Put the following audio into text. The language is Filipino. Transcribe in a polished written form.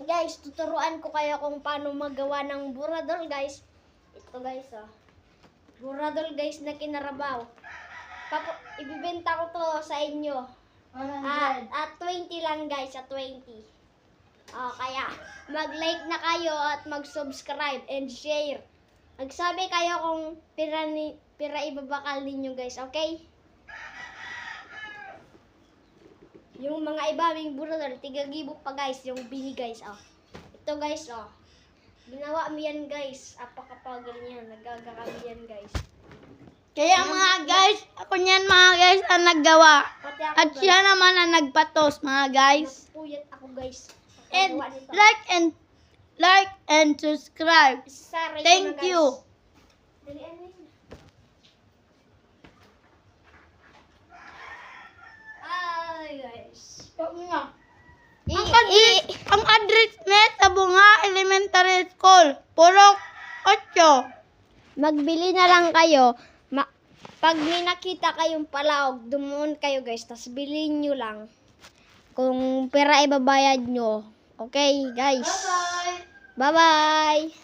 Guys, tuturuan ko kayo kung paano magawa ng buradol, guys. Ito, guys, oh. Buradol, guys, na kinarabaw. Ibibenta ko to sa inyo. At 20 lang, guys, at 20. Kaya, mag-like na kayo at mag-subscribe and share. Magsabi kayo kung pira ibabakal ninyo, guys, okay? Yung mga ibaming buradol, tigagibok pa, guys, yung bini, guys, oh. Ito, guys, oh. Ginawa mo yan, guys. Apakapagal niyan. Nagagakami yan, guys. Kaya mga guys, ako niyan mga guys ang naggawa. Pati ako, At guys. siya naman ang nagpatos mga guys. Nagpuyat ako, guys. And Nagawa nito. like and subscribe. Sorry Thank na, guys. you. Dalian mo yun. Ay, guys. Ang address niya sa Bunga Elementary School, Purok 8. Magbili na lang kayo. Pag may nakita kayong palaog, dumuon kayo, guys. Tapos bilhin nyo lang. Kung pera ibabayad nyo. Okay, guys. Bye-bye. Bye-bye.